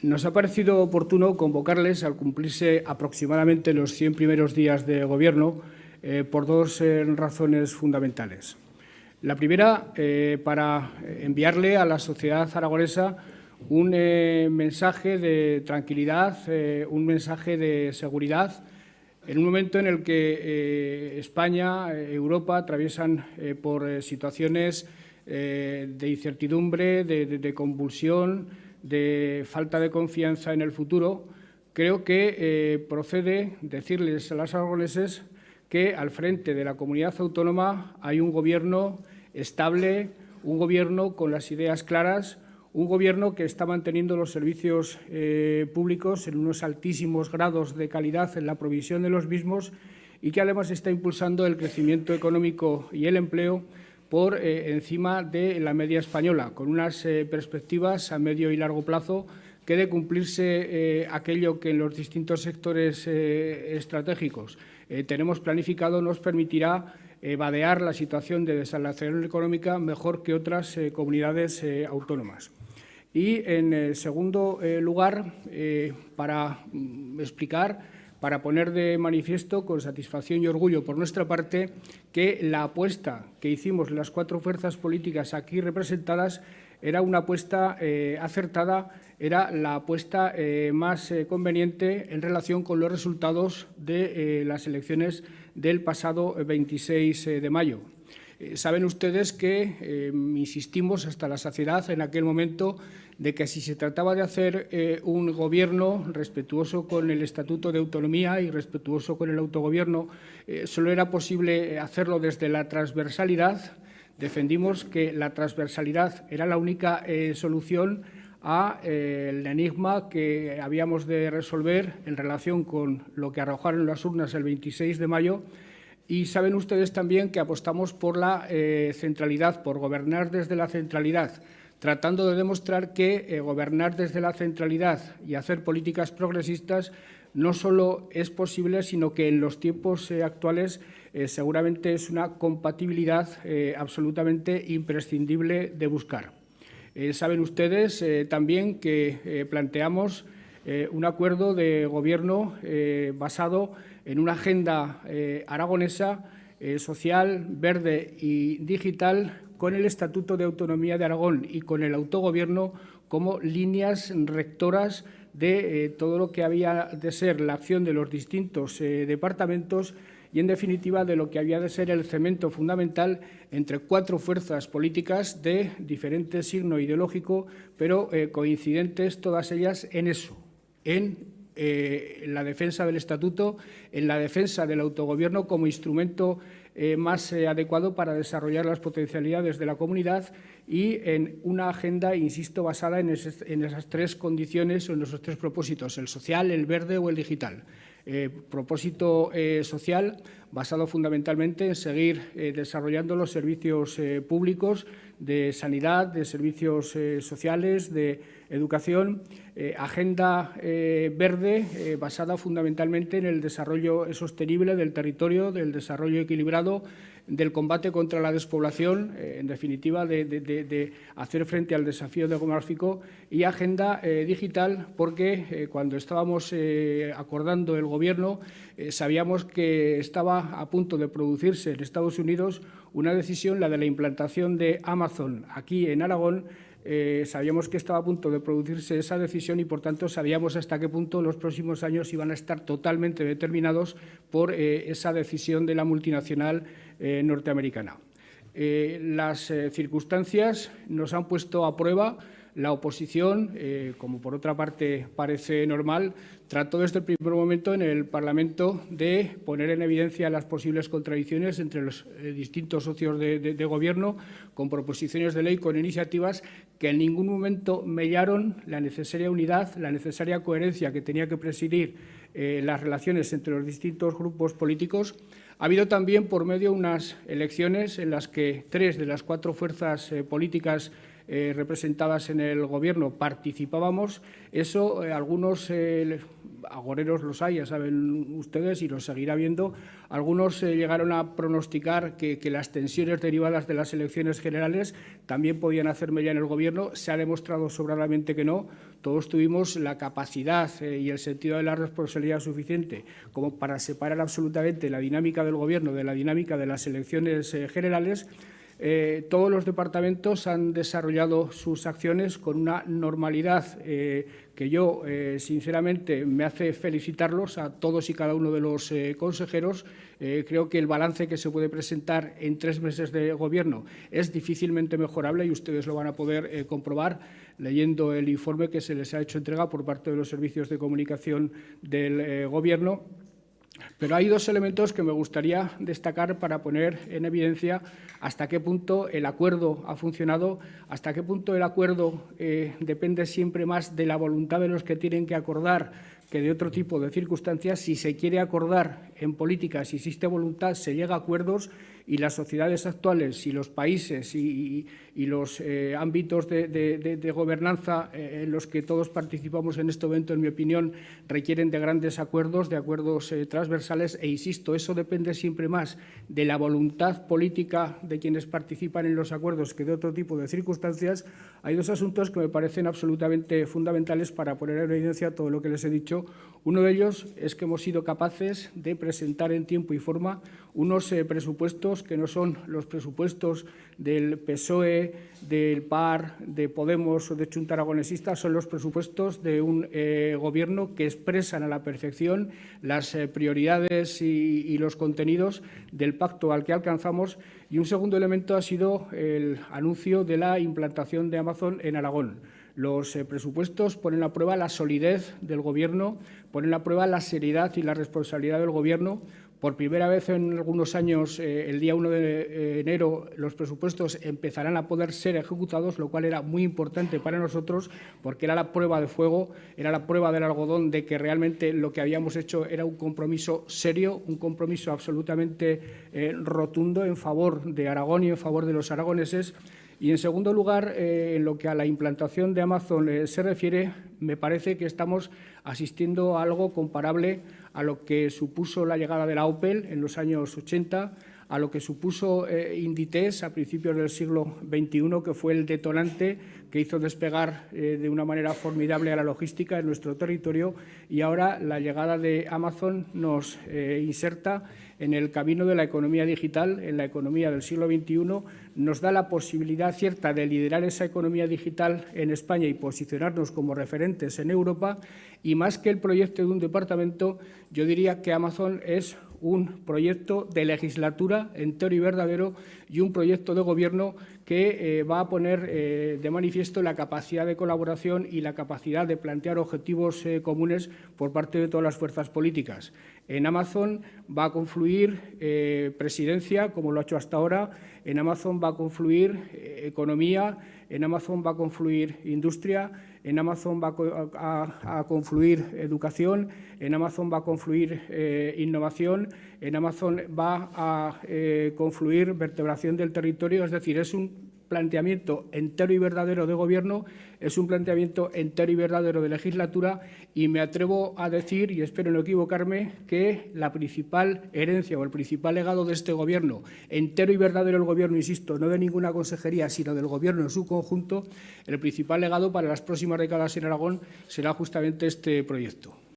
Nos ha parecido oportuno convocarles al cumplirse aproximadamente los 100 primeros días de Gobierno por dos razones fundamentales. La primera, para enviarle a la sociedad aragonesa un mensaje de tranquilidad, un mensaje de seguridad, en un momento en el que España, Europa atraviesan por situaciones de incertidumbre, de convulsión, de falta de confianza en el futuro. Creo que procede decirles a los aragoneses que al frente de la comunidad autónoma hay un Gobierno estable, un Gobierno con las ideas claras, un Gobierno que está manteniendo los servicios públicos en unos altísimos grados de calidad en la provisión de los mismos y que además está impulsando el crecimiento económico y el empleo por encima de la media española, con unas perspectivas a medio y largo plazo que, de cumplirse aquello que en los distintos sectores estratégicos tenemos planificado, nos permitirá vadear la situación de desaceleración económica mejor que otras comunidades autónomas. Y, en segundo lugar, para explicar, para poner de manifiesto con satisfacción y orgullo por nuestra parte que la apuesta que hicimos las cuatro fuerzas políticas aquí representadas era una apuesta acertada, era la apuesta más conveniente en relación con los resultados de las elecciones del pasado 26 de mayo. Saben ustedes que insistimos hasta la saciedad en aquel momento de que si se trataba de hacer un Gobierno respetuoso con el Estatuto de Autonomía y respetuoso con el autogobierno, solo era posible hacerlo desde la transversalidad. Defendimos que la transversalidad era la única solución al enigma que habíamos de resolver en relación con lo que arrojaron las urnas el 26 de mayo. Y saben ustedes también que apostamos por la centralidad, por gobernar desde la centralidad, tratando de demostrar que gobernar desde la centralidad y hacer políticas progresistas no solo es posible, sino que en los tiempos actuales seguramente es una compatibilidad absolutamente imprescindible de buscar. Saben ustedes también que planteamos un acuerdo de Gobierno basado en una agenda aragonesa social, verde y digital, con el Estatuto de Autonomía de Aragón y con el autogobierno como líneas rectoras de todo lo que había de ser la acción de los distintos departamentos y, en definitiva, de lo que había de ser el cemento fundamental entre cuatro fuerzas políticas de diferente signo ideológico, pero coincidentes todas ellas en eso, en la defensa del Estatuto, en la defensa del autogobierno como instrumento más adecuado para desarrollar las potencialidades de la comunidad y en una agenda, insisto, basada en esas tres condiciones o en esos tres propósitos, el social, el verde o el digital. Propósito social basado fundamentalmente en seguir desarrollando los servicios públicos de sanidad, de servicios sociales, de educación, agenda verde basada fundamentalmente en el desarrollo sostenible del territorio, del desarrollo equilibrado, del combate contra la despoblación, en definitiva, de hacer frente al desafío demográfico, y agenda digital, porque cuando estábamos acordando el Gobierno sabíamos que estaba a punto de producirse en Estados Unidos una decisión, la de la implantación de Amazon aquí en Aragón. Sabíamos que estaba a punto de producirse esa decisión y, por tanto, sabíamos hasta qué punto los próximos años iban a estar totalmente determinados por esa decisión de la multinacional norteamericana. Las circunstancias nos han puesto a prueba. La oposición, como por otra parte parece normal, trató desde el primer momento en el Parlamento de poner en evidencia las posibles contradicciones entre los distintos socios de Gobierno, con proposiciones de ley, con iniciativas que en ningún momento mellaron la necesaria unidad, la necesaria coherencia que tenía que presidir las relaciones entre los distintos grupos políticos. Ha habido también, por medio, unas elecciones en las que tres de las cuatro fuerzas políticas representadas en el Gobierno participábamos. Eso algunos agoreros los hay, ya saben ustedes, y los seguirá viendo. Algunos llegaron a pronosticar que las tensiones derivadas de las elecciones generales también podían hacer mella en el Gobierno. Se ha demostrado sobradamente que no. Todos tuvimos la capacidad y el sentido de la responsabilidad suficiente como para separar absolutamente la dinámica del Gobierno de la dinámica de las elecciones generales. Todos los departamentos han desarrollado sus acciones con una normalidad que yo, sinceramente, me hace felicitarlos a todos y cada uno de los consejeros. Creo que el balance que se puede presentar en 3 meses de Gobierno es difícilmente mejorable y ustedes lo van a poder comprobar leyendo el informe que se les ha hecho entrega por parte de los servicios de comunicación del Gobierno. Pero hay 2 elementos que me gustaría destacar para poner en evidencia hasta qué punto el acuerdo ha funcionado, hasta qué punto el acuerdo depende siempre más de la voluntad de los que tienen que acordar que de otro tipo de circunstancias. Si se quiere acordar en política, si existe voluntad, se llega a acuerdos, y las sociedades actuales y los países y los ámbitos de gobernanza en los que todos participamos en este momento, en mi opinión, requieren de grandes acuerdos, de acuerdos transversales, e insisto, eso depende siempre más de la voluntad política de quienes participan en los acuerdos que de otro tipo de circunstancias. Hay 2 asuntos que me parecen absolutamente fundamentales para poner en evidencia todo lo que les he dicho. Uno de ellos es que hemos sido capaces de presentar en tiempo y forma unos presupuestos que no son los presupuestos del PSOE, del PAR, de Podemos o de Chunta Aragonesista, son los presupuestos de un Gobierno que expresan a la perfección las prioridades y los contenidos del pacto al que alcanzamos. Y un segundo elemento ha sido el anuncio de la implantación de Amazon en Aragón. Los presupuestos ponen a prueba la solidez del Gobierno, ponen a prueba la seriedad y la responsabilidad del Gobierno. Por primera vez en algunos años, el día 1 de enero, los presupuestos empezarán a poder ser ejecutados, lo cual era muy importante para nosotros, porque era la prueba de fuego, era la prueba del algodón de que realmente lo que habíamos hecho era un compromiso serio, un compromiso absolutamente rotundo en favor de Aragón y en favor de los aragoneses. Y, en segundo lugar, en lo que a la implantación de Amazon se refiere, me parece que estamos asistiendo a algo comparable a lo que supuso la llegada de la Opel en los años 80, a lo que supuso Inditex a principios del siglo XXI, que fue el detonante que hizo despegar de una manera formidable a la logística en nuestro territorio, y ahora la llegada de Amazon nos inserta en el camino de la economía digital, en la economía del siglo XXI, nos da la posibilidad cierta de liderar esa economía digital en España y posicionarnos como referentes en Europa. Y más que el proyecto de un departamento, yo diría que Amazon es un proyecto de legislatura entero y verdadero, y un proyecto de Gobierno que va a poner de manifiesto la capacidad de colaboración y la capacidad de plantear objetivos comunes por parte de todas las fuerzas políticas. En Amazon va a confluir presidencia, como lo ha hecho hasta ahora. En Amazon va a confluir economía, en Amazon va a confluir industria, en Amazon va a confluir educación, en Amazon va a confluir innovación, en Amazon va a confluir vertebración del territorio. Es decir, es un planteamiento entero y verdadero de Gobierno, es un planteamiento entero y verdadero de legislatura, y me atrevo a decir, y espero no equivocarme, que la principal herencia o el principal legado de este Gobierno, entero y verdadero el Gobierno, insisto, no de ninguna consejería, sino del Gobierno en su conjunto, el principal legado para las próximas décadas en Aragón será justamente este proyecto.